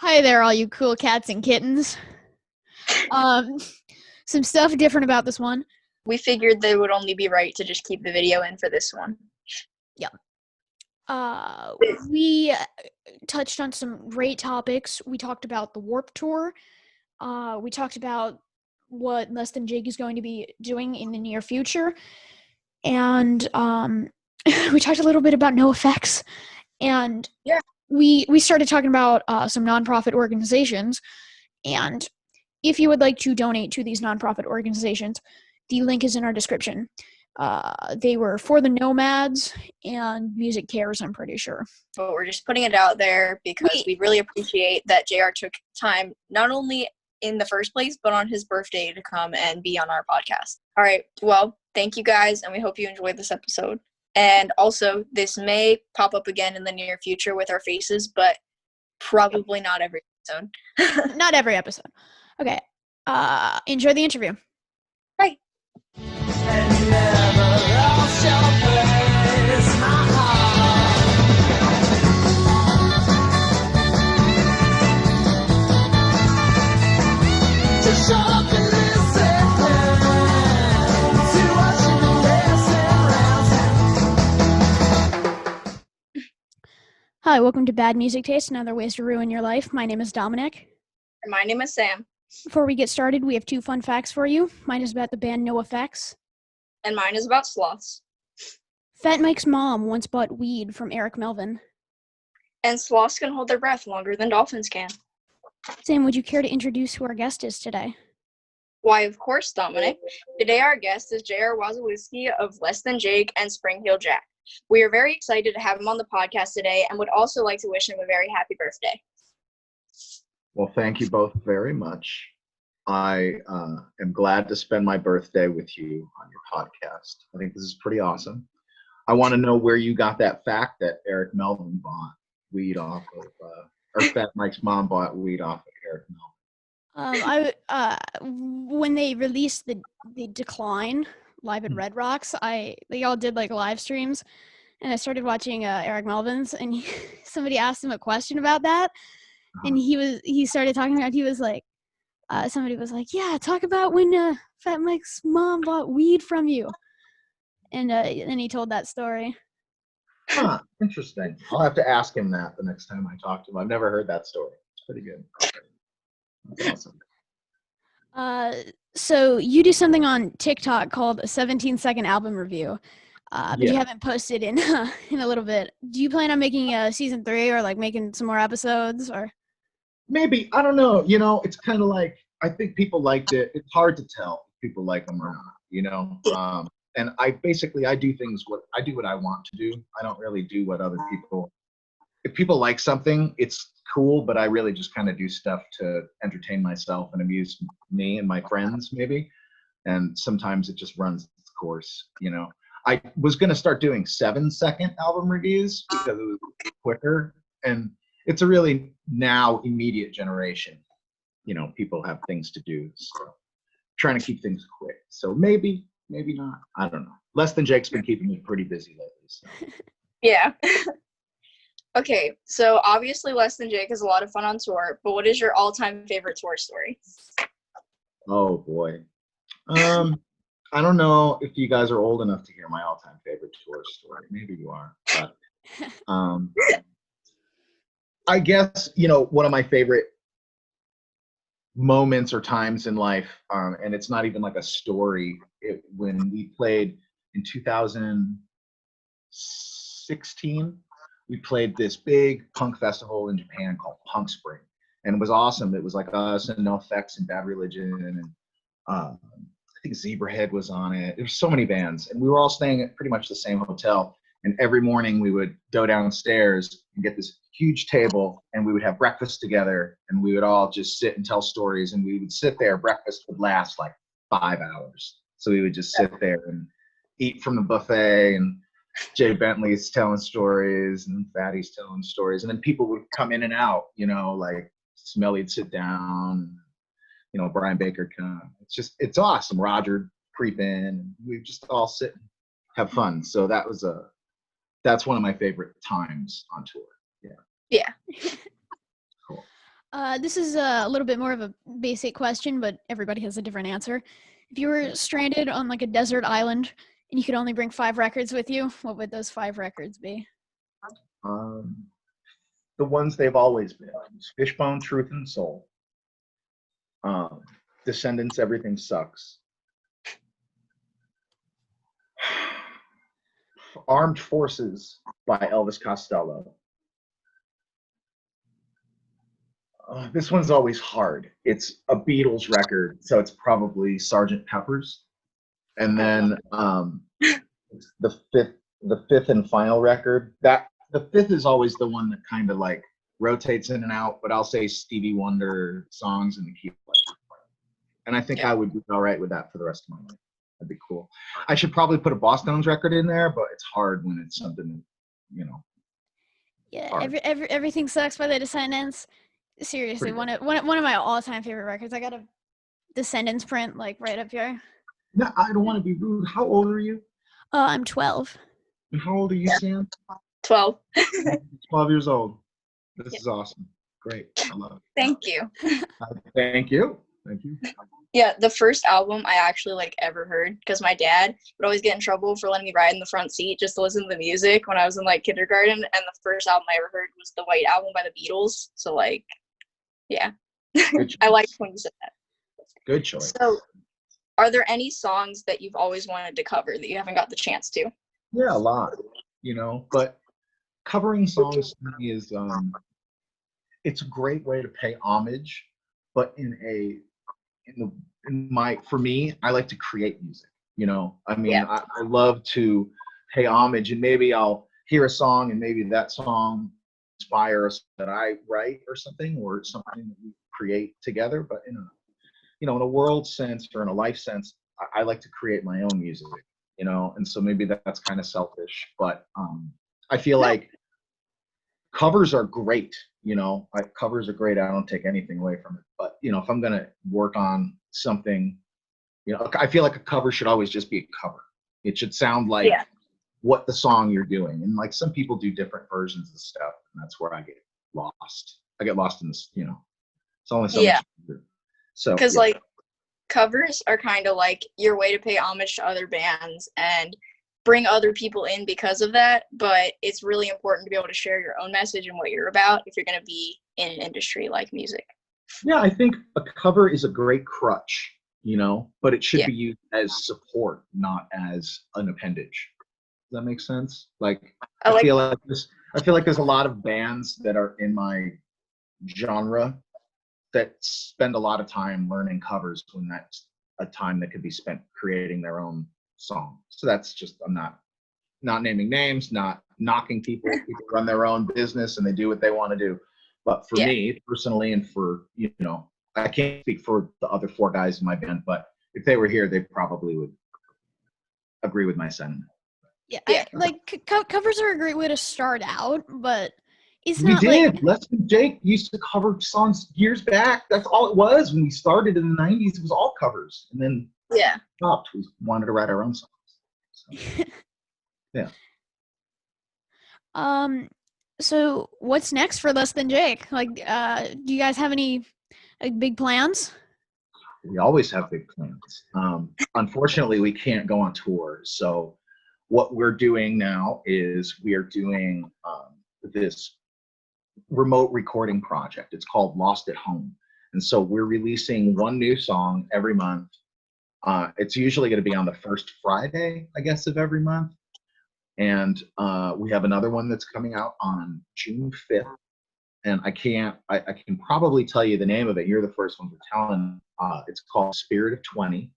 Hi there, all you cool cats and kittens. Um, some stuff different about this one. We figured that it would only be right to just keep the video in for this one. Yep. We touched on some great topics. We talked about the Warp Tour. We talked about what Less Than Jake is going to be doing in the near future, and we talked a little bit about NoFX, and Yeah. we started talking about some nonprofit organizations. And if you would like to donate to these nonprofit organizations, the link is in our description. They were for the Nomads and Music Cares, I'm pretty sure. But we're just putting it out there because we really appreciate that JR took time, not only in the first place, but on his birthday to come and be on our podcast. All right. Well, thank you guys, and we hope you enjoyed this episode. And also, this may pop up again in the near future with our faces, but probably not every episode. Not every episode. Okay. Enjoy the interview. Bye. Hi, welcome to Bad Music Taste and Other Ways to Ruin Your Life. My name is Dominic. And my name is Sam. Before we get started, we have two fun facts for you. Mine is about the band NoFX. And mine is about sloths. Fat Mike's mom once bought weed from Eric Melvin. And sloths can hold their breath longer than dolphins can. Sam, would you care to introduce who our guest is today? Why, of course, Dominic. Today our guest is J.R. Wasilewski of Less Than Jake and Spring-Heeled Jack. We are very excited to have him on the podcast today and would also like to wish him a very happy birthday. Well, thank you both very much. I am glad to spend my birthday with you on your podcast. I think this is pretty awesome. I want to know where you got that fact that Eric Melvin bought weed off of, or Fat Mike's mom bought weed off of Eric Melvin. When they released the Decline live at Red Rocks, they all did like live streams, and I started watching Eric Melvin's, and somebody asked him a question about that, and he started talking about, he was like, somebody was like, yeah, talk about when Fat Mike's mom bought weed from you, and then he told that story. Huh, interesting. I'll have to ask him that the next time I talk to him. I've never heard that story. It's pretty good. That's awesome. So you do something on TikTok called a 17-second album review, but you haven't posted in in a little bit. Do you plan on making a season 3 or like making some more episodes, or? Maybe, I don't know. You know, it's kind of like, I think people liked it. It's hard to tell if people like them or not, you know? And I do things what I want to do. I don't really do what other people, if people like something, it's cool, but I really just kind of do stuff to entertain myself and amuse me and my friends maybe. And sometimes it just runs its course, you know? I was going to start doing 7-second album reviews because it was quicker, and it's a really now immediate generation. You know, people have things to do, so trying to keep things quick. So maybe not. I don't know. Less Than Jake's been keeping me pretty busy lately. So. Yeah. Okay, so obviously Less Than Jake is a lot of fun on tour, but what is your all-time favorite tour story? Oh boy. I don't know if you guys are old enough to hear my all-time favorite tour story. Maybe you are, but I guess, you know, one of my favorite moments or times in life, and it's not even like a story, when we played in 2016, we played this big punk festival in Japan called Punk Spring, and it was awesome. It was like us and NoFX and Bad Religion, and I think Zebrahead was on it. There's so many bands, and we were all staying at pretty much the same hotel. And every morning we would go downstairs and get this huge table, and we would have breakfast together, and we would all just sit and tell stories, and we would sit there. Breakfast would last like 5 hours. So we would just sit there and eat from the buffet, and Jay Bentley's telling stories and Fatty's telling stories. And then people would come in and out, you know, like Smelly'd sit down, you know, Brian Baker come. It's awesome. Roger creep in, and we just all sit and have fun. So that's one of my favorite times on tour. Yeah. Yeah. Cool. This is a little bit more of a basic question, but everybody has a different answer. If you were stranded on like a desert island and you could only bring 5 records with you, what would those 5 records be? The ones they've always been: Fishbone, Truth and Soul, Descendants, Everything Sucks, Armed Forces by Elvis Costello. This one's always hard. It's a Beatles record, so it's probably Sgt. Pepper's. And then the fifth and final record. That the fifth is always the one that kind of like rotates in and out, but I'll say Stevie Wonder songs in the key play. And I think I would be all right with that for the rest of my life. That'd be cool. I should probably put a Boston's record in there, but it's hard when it's something, you know. Yeah, Everything Sucks by the Descendants. Seriously, one of my all-time favorite records. I got a Descendants print like right up here. No, I don't want to be rude. How old are you? I'm 12. And how old are you, Sam? 12. 12 years old. This is awesome. Great. I love it. Thank you. Thank you. Thank you. Yeah, the first album I actually like ever heard, because my dad would always get in trouble for letting me ride in the front seat just to listen to the music when I was in like kindergarten, and the first album I ever heard was the White Album by the Beatles. So like, yeah. I liked when you said that. Good choice. So are there any songs that you've always wanted to cover that you haven't got the chance to? Yeah, a lot, you know, but covering songs to me is it's a great way to pay homage, but for me, I like to create music, you know. I mean, I love to pay homage, and maybe I'll hear a song and maybe that song inspires that I write or something that we create together. But in a world sense or in a life sense, I like to create my own music, you know, and so maybe that's kind of selfish, but I feel like covers are great, you know. Covers are great. I don't take anything away from it, but you know, if I'm gonna work on something, you know, I feel like a cover should always just be a cover. It should sound like what the song you're doing, and like some people do different versions of stuff, and that's where I get lost. I get lost in this, you know. It's only so much. So because like covers are kind of like your way to pay homage to other bands and bring other people in because of that, but it's really important to be able to share your own message and what you're about if you're going to be in an industry like music. Yeah, I think a cover is a great crutch, you know, but it should be used as support, not as an appendage. Does that make sense? Like I feel like there's a lot of bands that are in my genre that spend a lot of time learning covers when that's a time that could be spent creating their own song. So that's just, I'm not naming names, not knocking people. People run their own business and they do what they want to do. But for me personally, and for, you know, I can't speak for the other 4 guys in my band, but if they were here, they probably would agree with my sentiment. Covers are a great way to start out, but it's we not did. like Les and Jake used to cover songs years back. That's all it was when we started in the 90s. It was all covers, and then stopped. We wanted to write our own songs. So, yeah. So what's next for Less Than Jake? Like, do you guys have any big plans? We always have big plans. Unfortunately, we can't go on tour. So what we're doing now is we are doing this remote recording project. It's called Lost at Home. And so we're releasing 1 new song every month. It's usually going to be on the first Friday, I guess, of every month. And we have another one that's coming out on June 5th. And I can probably tell you the name of it. You're the first one for telling. It's called Spirit of 20.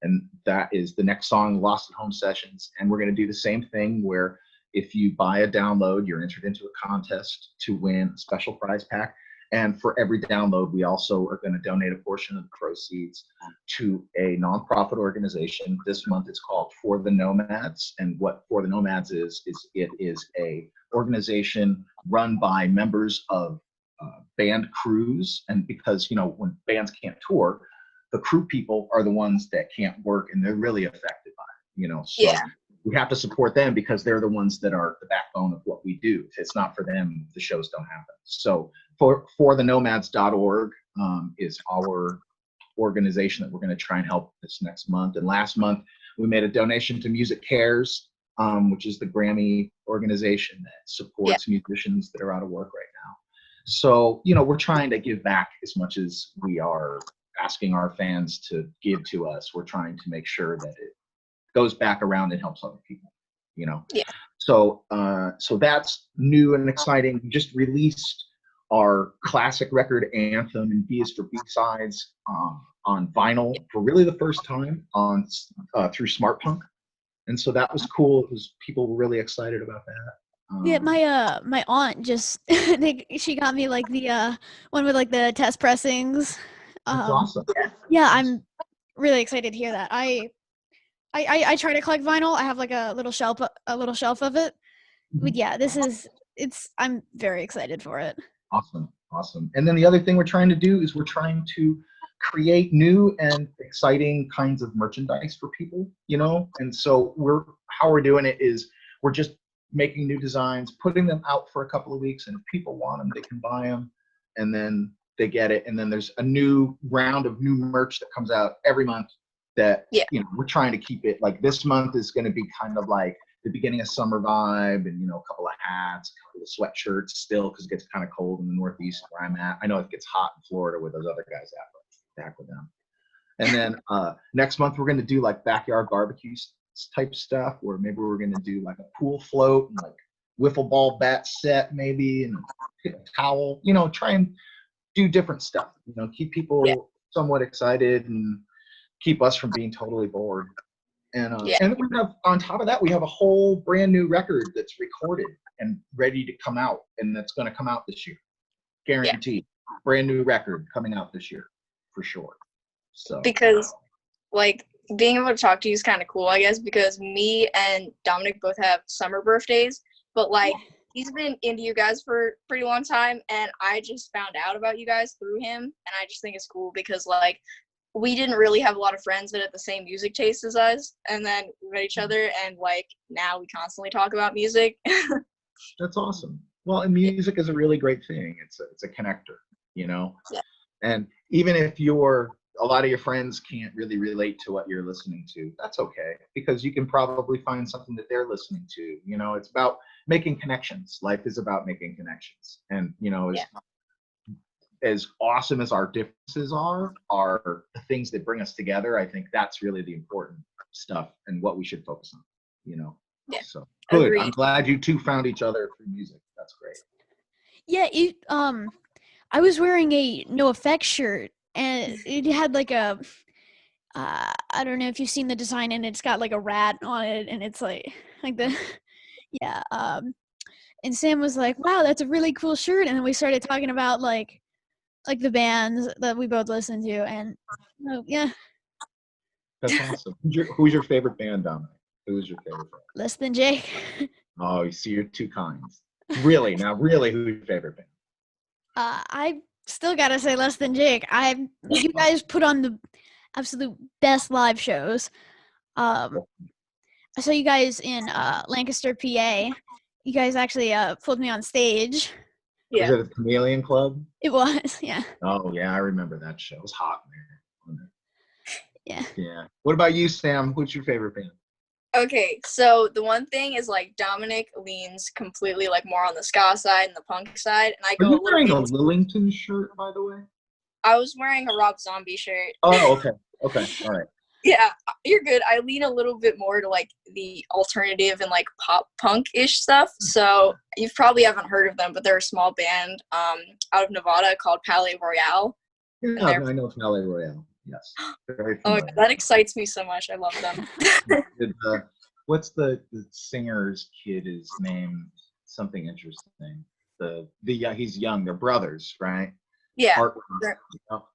And that is the next song, Lost at Home Sessions. And we're going to do the same thing where if you buy a download, you're entered into a contest to win a special prize pack. And for every download, we also are going to donate a portion of the proceeds to a nonprofit organization. This month it's called For the Nomads. And what For the Nomads is it is a organization run by members of band crews. And because, you know, when bands can't tour, the crew people are the ones that can't work, and they're really affected by it, you know. So we have to support them because they're the ones that are the backbone of what we do. If it's not for them, the shows don't happen. So forthenomads.org is our organization that we're going to try and help this next month. And last month we made a donation to Music Cares, which is the Grammy organization that supports musicians that are out of work right now. So, we're trying to give back as much as we are asking our fans to give to us. We're trying to make sure that it goes back around and helps other people, Yeah. So that's new and exciting. We just released our classic record Anthem and B is for B-sides on vinyl for really the first time on through Smart Punk. And so that was cool. People were really excited about that. Yeah, my aunt just she got me like the one with like the test pressings. That's awesome. Yeah, I'm really excited to hear that. I try to collect vinyl. I have like a little shelf of it. But yeah, I'm very excited for it. Awesome. And then the other thing we're trying to do is we're trying to create new and exciting kinds of merchandise for people, and so how we're doing it is we're just making new designs, putting them out for a couple of weeks, and if people want them, they can buy them, and then they get it. And then there's a new round of new merch that comes out every month that we're trying to keep it like this month is going to be kind of like the beginning of summer vibe, and a couple of hats, a couple of sweatshirts still, because it gets kind of cold in the Northeast where I'm at. I know it gets hot in Florida where those other guys at, but back with them. And then next month we're going to do like backyard barbecue type stuff, where maybe we're going to do like a pool float and like wiffle ball bat set maybe, and a towel, try and do different stuff, keep people somewhat excited and keep us from being totally bored. And and we have, on top of that, we have a whole brand new record that's recorded and ready to come out, and that's going to come out this year, guaranteed. Brand new record coming out this year for sure. So because like being able to talk to you is kind of cool, I guess, because me and Dominic both have summer birthdays, but like he's been into you guys for a pretty long time, and I just found out about you guys through him, and I just think it's cool because like we didn't really have a lot of friends that had the same music taste as us, and then we met each other, and like now we constantly talk about music. That's awesome. Well, and music is a really great thing. It's a connector, and even if a lot of your friends can't really relate to what you're listening to, that's okay, because you can probably find something that they're listening to. It's about making connections. Life is about making connections, and as awesome as our differences are the things that bring us together. I think that's really the important stuff and what we should focus on, So good. Agreed. I'm glad you two found each other through music. That's great. Yeah, I was wearing a NoFX shirt, and it had like a I don't know if you've seen the design, and it's got like a rat on it, and it's like the and Sam was like, wow, that's a really cool shirt. And then we started talking about like the bands that we both listen to, and that's awesome. Who's your favorite band, Dominic? Who's your favorite band? Less Than Jake. Oh, you see, you're two kinds. Really? Now, really, who's your favorite band? I still gotta say Less Than Jake. You guys put on the absolute best live shows. I saw you guys in Lancaster, PA. You guys actually pulled me on stage. Was it a Chameleon Club? It was, yeah. Oh, yeah, I remember that show. It was hot in there. Yeah. What about you, Sam? What's your favorite band? Okay, so the one thing is like Dominic leans completely like more on the ska side and the punk side, and I go. Are you wearing a Lillington shirt, by the way? I was wearing a Rob Zombie shirt. Oh, okay, all right. Yeah, you're good. I lean a little bit more to like the alternative and like pop punk-ish stuff. So you probably haven't heard of them, but they're a small band out of Nevada called Palais Royale. Yeah, I know Palais Royale. Yes. Very familiar. Oh, that excites me so much. I love them. What's the singer's kid? His name? Something interesting. He's young. They're brothers, right? Yeah.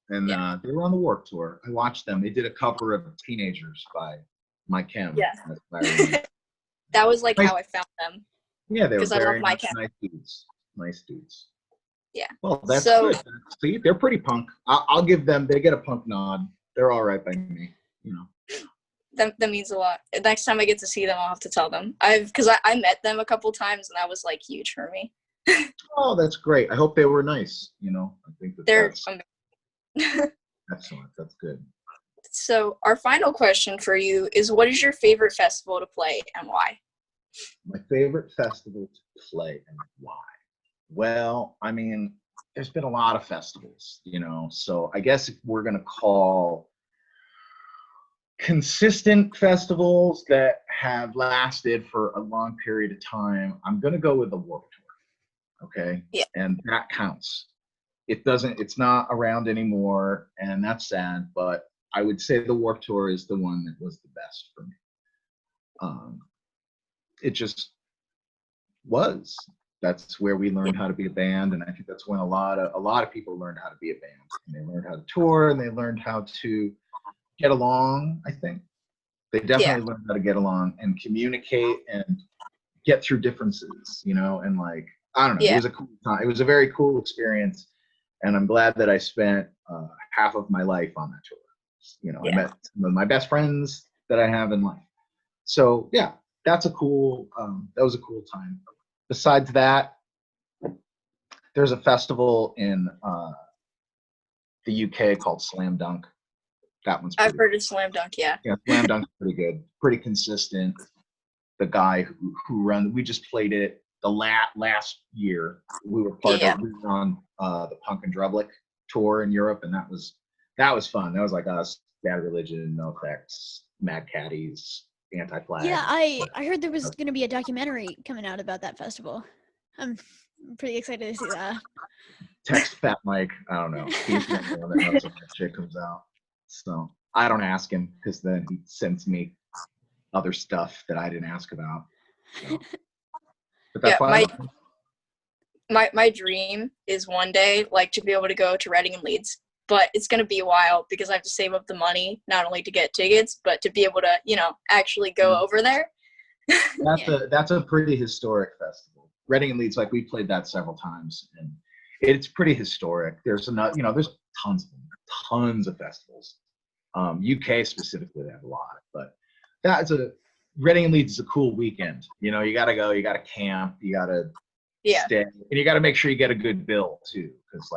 And they were on the Warped Tour. I watched them. They did a cover of Teenagers by Mike Kim. Yeah. That was like how I found them. Yeah, they were very nice dudes. Nice dudes. Yeah. Well, that's good. See, they're pretty punk. I'll give them. They get a punk nod. They're all right by me. That means a lot. Next time I get to see them, I'll have to tell them. Because I met them a couple times, and that was like huge for me. Oh, that's great. I hope they were nice. I think They're that's amazing. excellent. That's good. So our final question for you is, what is your favorite festival to play and why? My favorite festival to play and why? Well, I mean, there's been a lot of festivals, so I guess if we're going to call consistent festivals that have lasted for a long period of time, I'm going to go with the Warped Tour. Okay. Yeah. And that counts. It's not around anymore, and that's sad, but I would say the Warped Tour is the one that was the best for me. It just was. That's where we learned how to be a band, and I think that's when a lot of people learned how to be a band. And they learned how to tour, and they learned how to get along. I think they definitely learned how to get along and communicate and get through differences, and like, I don't know, it was a cool time. It was a very cool experience, and I'm glad that I spent half of my life on that tour. I met some of my best friends that I have in life. So yeah, that was a cool time. Besides that, there's a festival in the UK called Slam Dunk. That one's I've heard of Slam Dunk, yeah. Yeah, Slam Dunk's pretty good, pretty consistent. The guy who we just played it the last year. We were on the Punk and Drublic tour in Europe, and that was fun. That was like us, Bad Religion, NoFX, Mad Caddies, Anti-Flag. Yeah, I heard there was going to be a documentary coming out about that festival. I'm pretty excited to see that. Text Fat Mike. I don't know. He's the one that knows when that shit comes out. So I don't ask him, because then he sends me other stuff that I didn't ask about. So. But that's why my dream is one day to be able to go to Reading and Leeds, but it's going to be a while because I have to save up the money not only to get tickets but to be able to actually go over there. That's a pretty historic festival. Reading and Leeds, we played that several times, and it's pretty historic. There's there's tons of festivals. UK specifically, they have a lot, but Reading and Leeds is a cool weekend. You gotta go, you gotta camp, you gotta stay, and you gotta make sure you get a good bill too, because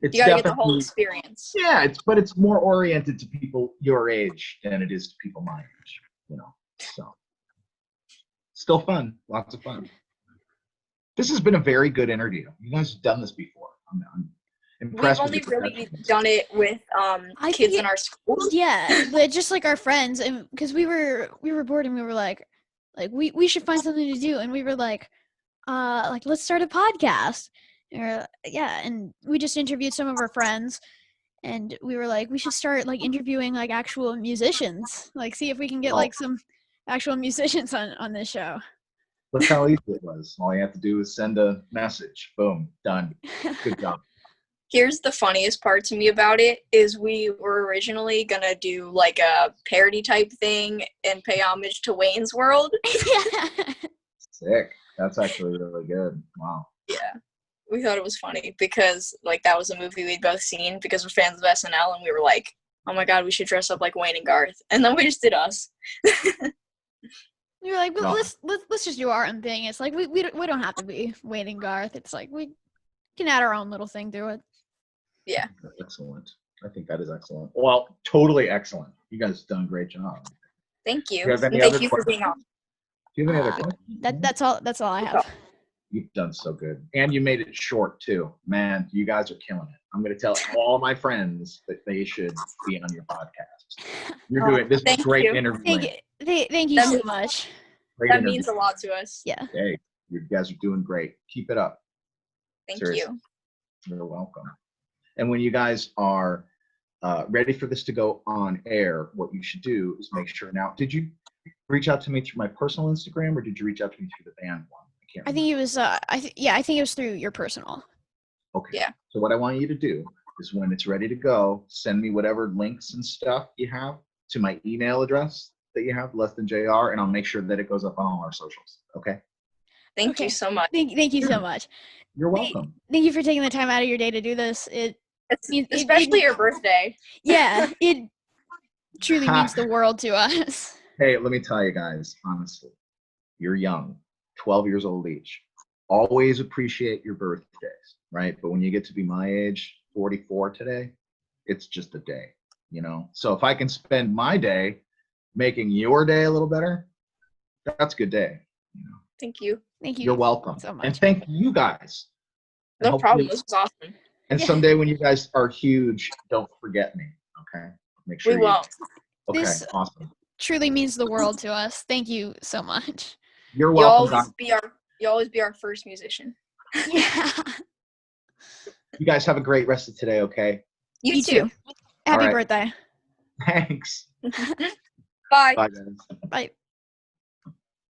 it's you gotta get the whole experience. Yeah, it's more oriented to people your age than it is to people my age. So still fun, lots of fun. This has been a very good interview. You guys have done this before. I'm impressed. We've only really done it with kids in our schools. Yeah, but just like our friends, and because we were bored, and we were like we should find something to do, and we were like let's start a podcast. And we just interviewed some of our friends, and we were like, we should start interviewing actual musicians, see if we can get some actual musicians on this show. Look how easy it was. All you have to do is send a message. Boom, done. Good job. Here's the funniest part to me about it is we were originally going to do a parody type thing and pay homage to Wayne's World. Sick. That's actually really good. Wow. Yeah. We thought it was funny because that was a movie we'd both seen because we're fans of SNL, and we were like, oh my God, we should dress up like Wayne and Garth. And then we just did us. We were like, well, let's just do our own thing. It's we don't have to be Wayne and Garth. It's we can add our own little thing to it. Yeah. Excellent. I think that is excellent. Well, totally excellent. You guys have done a great job. Thank you. Thank you for being on. Do you have any other questions? That's all I have. You've done so good. And you made it short too. Man, you guys are killing it. I'm going to tell all my friends that they should be on your podcast. You're doing this is a great interview. Thank you so much. That means a lot to us. Yeah. Hey, you guys are doing great. Keep it up. Thank you. You're welcome. And when you guys are ready for this to go on air, what you should do is make sure. Now, did you reach out to me through my personal Instagram, or did you reach out to me through the band one? I think it was. I think it was through your personal. Okay. Yeah. So what I want you to do is, when it's ready to go, send me whatever links and stuff you have to my email address that you have, less-than-JR, and I'll make sure that it goes up on all our socials. Okay. Thank you so much. Thank you so much. You're welcome. Thank you for taking the time out of your day to do this. Especially your birthday. Yeah, it truly means the world to us. Hey, let me tell you guys, honestly, you're young, 12 years old each. always appreciate your birthdays, right? But when you get to be my age, 44 today, it's just a day, you know? So if I can spend my day making your day a little better, that's a good day. You know? Thank you. Thank you. You're welcome. so much. And thank you guys. And No problem. hopefully- This was awesome. And Yeah. someday when you guys are huge, don't forget me. Okay. Make sure We won't. Okay. This- Awesome. Truly means the world to us. Thank you so much. You're You welcome. always be our first musician. Yeah. You guys have a great rest of today. Okay. You too. Happy right. birthday. Thanks. Bye. Bye, guys. Bye.